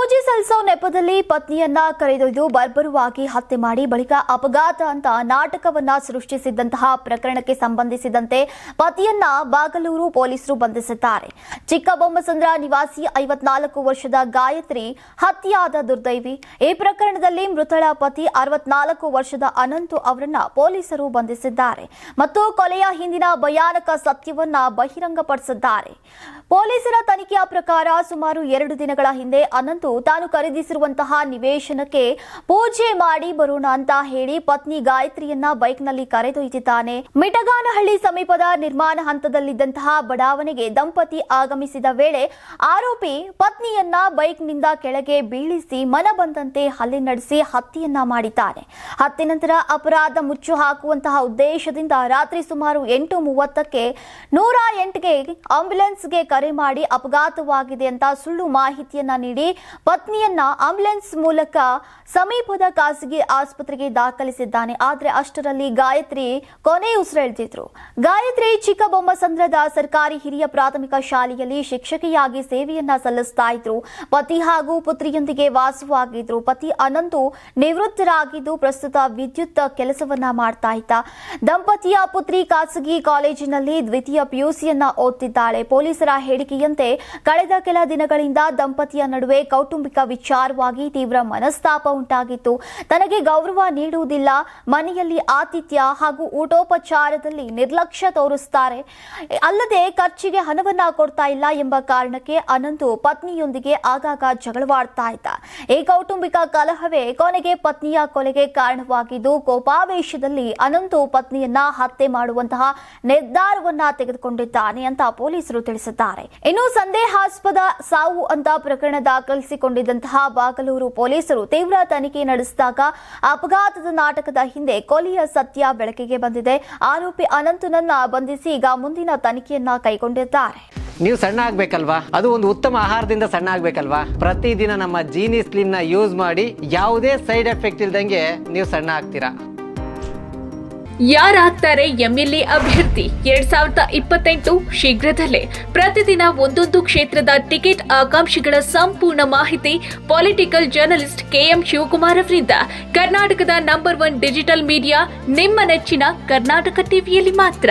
ಪೂಜೆ ಸಲ್ಲಿಸೋ ನೆಪದಲ್ಲಿ ಪತ್ನಿಯನ್ನ ಕರೆದೊಯ್ದು ಬರ್ಬರವಾಗಿ ಹತ್ಯೆ ಮಾಡಿ ಬಳಿಕ ಅಪಘಾತ ಅಂತ ನಾಟಕವನ್ನ ಸೃಷ್ಟಿಸಿದಂತಹ ಪ್ರಕರಣಕ್ಕೆ ಸಂಬಂಧಿಸಿದಂತೆ ಪತಿಯನ್ನ ಬಾಗಲೂರು ಪೊಲೀಸರು ಬಂಧಿಸಿದ್ದಾರೆ. ಚಿಕ್ಕಬೊಮ್ಮಸಂದ್ರ ನಿವಾಸಿ 54 ವರ್ಷದ ಗಾಯತ್ರಿ ಹತ್ಯೆಯಾದ ದುರ್ದೈವಿ. ಈ ಪ್ರಕರಣದಲ್ಲಿ ಮೃತಳ ಪತಿ 64 ವರ್ಷದ ಅನಂತು ಅವರನ್ನ ಪೊಲೀಸರು ಬಂಧಿಸಿದ್ದಾರೆ ಮತ್ತು ಕೊಲೆಯ ಹಿಂದಿನ ಭಯಾನಕ ಸತ್ಯವನ್ನ ಬಹಿರಂಗಪಡಿಸಿದ್ದಾರೆ. ಪೊಲೀಸರ ತನಿಖೆಯ ಪ್ರಕಾರ ಸುಮಾರು 2 ದಿನಗಳ ಹಿಂದೆ ಅನಂತು ತಾನು ಖರೀದಿಸಿರುವಂತಹ ನಿವೇಶನಕ್ಕೆ ಪೂಜೆ ಮಾಡಿ ಬರೋಣ ಅಂತ ಹೇಳಿ ಪತ್ನಿ ಗಾಯತ್ರಿಯನ್ನ ಬೈಕ್ನಲ್ಲಿ ಕರೆದೊಯ್ದಿದ್ದಾನೆ. ಮಿಟಗಾನಹಳ್ಳಿ ಸಮೀಪದ ನಿರ್ಮಾಣ ಹಂತದಲ್ಲಿದ್ದಂತಹ ಬಡಾವಣೆಗೆ ದಂಪತಿ ಆಗಮಿಸಿದ ವೇಳೆ ಆರೋಪಿ ಪತ್ನಿಯನ್ನ ಬೈಕ್ನಿಂದ ಕೆಳಗೆ ಬೀಳಿಸಿ ಮನ ಬಂದಂತೆ ಹಲ್ಲೆ ನಡೆಸಿ ಹತ್ಯೆಯನ್ನ ಮಾಡಿದ್ದಾನೆ. ಹತ್ಯೆ ನಂತರ ಅಪರಾಧ ಮುಚ್ಚು ಹಾಕುವಂತಹ ಉದ್ದೇಶದಿಂದ ರಾತ್ರಿ ಸುಮಾರು 8:30ಕ್ಕೆ 108ಗೆ ಆಂಬ್ಯುಲೆನ್ಸ್ಗೆ ಕರೆ ಮಾಡಿ ಅಪಘಾತವಾಗಿದೆ ಅಂತ ಸುಳ್ಳು ಮಾಹಿತಿಯನ್ನ ನೀಡಿ ಪತ್ನಿಯನ್ನ ಆಂಬ್ಯುಲೆನ್ಸ್ ಮೂಲಕ ಸಮೀಪದ ಖಾಸಗಿ ಆಸ್ಪತ್ರೆಗೆ ದಾಖಲಿಸಿದ್ದಾನೆ. ಆದರೆ ಅಷ್ಟರಲ್ಲಿ ಗಾಯತ್ರಿ ಕೊನೆ ಉಸಿರೆಳೆದಿದ್ರು. ಗಾಯತ್ರಿ ಚಿಕ್ಕಬೊಮ್ಮಸಂದ್ರದ ಸರ್ಕಾರಿ ಹಿರಿಯ ಪ್ರಾಥಮಿಕ ಶಾಲೆಯಲ್ಲಿ ಶಿಕ್ಷಕಿಯಾಗಿ ಸೇವೆಯನ್ನ ಸಲ್ಲಿಸ್ತಾ ಇದ್ರು. ಪತಿ ಹಾಗೂ ಪುತ್ರಿಯೊಂದಿಗೆ ವಾಸವಾಗಿದ್ರು. ಪತಿ ಅನಂತು ನಿವೃತ್ತರಾಗಿದ್ದು ಪ್ರಸ್ತುತ ವಿದ್ಯುತ್ ಕೆಲಸವನ್ನ ಮಾಡ್ತಾ ಇದ್ದ. ದಂಪತಿಯ ಪುತ್ರಿ ಖಾಸಗಿ ಕಾಲೇಜಿನಲ್ಲಿ ದ್ವಿತೀಯ ಪಿಯುಸಿಯನ್ನ ಓದ್ತಿದ್ದಾಳೆ. ಪೊಲೀಸರ ಹೇಳಿಕೆಯಂತೆ ಕಳೆದ ಕೆಲ ದಿನಗಳಿಂದ ದಂಪತಿಯ ನಡುವೆ ಕೌಟುಂಬಿಕ ವಿಚಾರವಾಗಿ ತೀವ್ರ ಮನಸ್ತಾಪ ಉಂಟಾಗಿತ್ತು. ತನಗೆ ಗೌರವ ನೀಡುವುದಿಲ್ಲ, ಮನೆಯಲ್ಲಿ ಆತಿಥ್ಯ ಹಾಗೂ ಊಟೋಪಚಾರದಲ್ಲಿ ನಿರ್ಲಕ್ಷ್ಯ ತೋರಿಸುತ್ತಾರೆ, ಅಲ್ಲದೆ ಖರ್ಚಿಗೆ ಹಣವನ್ನ ಕೊಡ್ತಾ ಇಲ್ಲ ಎಂಬ ಕಾರಣಕ್ಕೆ ಅನಂತು ಪತ್ನಿಯೊಂದಿಗೆ ಆಗಾಗ ಜಗಳವಾಡ್ತಾ ಇದ್ದ. ಈ ಕೌಟುಂಬಿಕ ಕಲಹವೇ ಕೊನೆಗೆ ಪತ್ನಿಯ ಕೊಲೆಗೆ ಕಾರಣವಾಗಿದ್ದು ಕೋಪಾವೇಶದಲ್ಲಿ ಅನಂತು ಪತ್ನಿಯನ್ನ ಹತ್ಯೆ ಮಾಡುವಂತಹ ನಿರ್ಧಾರವನ್ನ ತೆಗೆದುಕೊಂಡಿದ್ದಾನೆ ಅಂತ ಪೊಲೀಸರು ತಿಳಿಸಿದ್ದಾರೆ. ಇನ್ನು ಸಂದೇಹಾಸ್ಪದ ಸಾವು ಅಂತ ಪ್ರಕರಣ ದಾಖಲಿಸಿಕೊಂಡಿದ್ದಂತಹ ಬಾಗಲೂರು ಪೊಲೀಸರು ತೀವ್ರ ತನಿಖೆ ನಡೆಸಿದಾಗ ಅಪಘಾತದ ನಾಟಕದ ಹಿಂದೆ ಕೊಲೆಯ ಸತ್ಯ ಬೆಳಕಿಗೆ ಬಂದಿದೆ. ಆರೋಪಿ ಅನಂತನನ್ನ ಬಂಧಿಸಿ ಈಗ ಮುಂದಿನ ತನಿಖೆಯನ್ನ ಕೈಗೊಂಡಿದ್ದಾರೆ. ನೀವು ಸಣ್ಣ ಆಗ್ಬೇಕಲ್ವಾ? ಅದು ಒಂದು ಉತ್ತಮ ಆಹಾರದಿಂದ ಸಣ್ಣ ಆಗ್ಬೇಕಲ್ವಾ? ಪ್ರತಿದಿನ ನಮ್ಮ ಜೀನಿ ಸ್ಲಿಮ್ ನ ಯೂಸ್ ಮಾಡಿ ಯಾವುದೇ ಸೈಡ್ ಎಫೆಕ್ಟ್ ಇಲ್ದಂಗೆ ನೀವು ಸಣ್ಣ ಆಗ್ತೀರಾ. ಯಾರಾಗ್ತಾರೆ ಎಂಎಲ್ಎ ಅಭ್ಯರ್ಥಿ 2028 ಶೀಘ್ರದಲ್ಲೇ. ಪ್ರತಿದಿನ ಒಂದೊಂದು ಕ್ಷೇತ್ರದ ಟಿಕೆಟ್ ಆಕಾಂಕ್ಷಿಗಳ ಸಂಪೂರ್ಣ ಮಾಹಿತಿ ಪೊಲಿಟಿಕಲ್ ಜರ್ನಲಿಸ್ಟ್ KM ಶಿವಕುಮಾರ್ ಅವರಿಂದ. ಕರ್ನಾಟಕದ ನಂಬರ್ 1 ಡಿಜಿಟಲ್ ಮೀಡಿಯಾ ನಿಮ್ಮ ನೆಚ್ಚಿನ ಕರ್ನಾಟಕ ಟಿವಿಯಲ್ಲಿ ಮಾತ್ರ.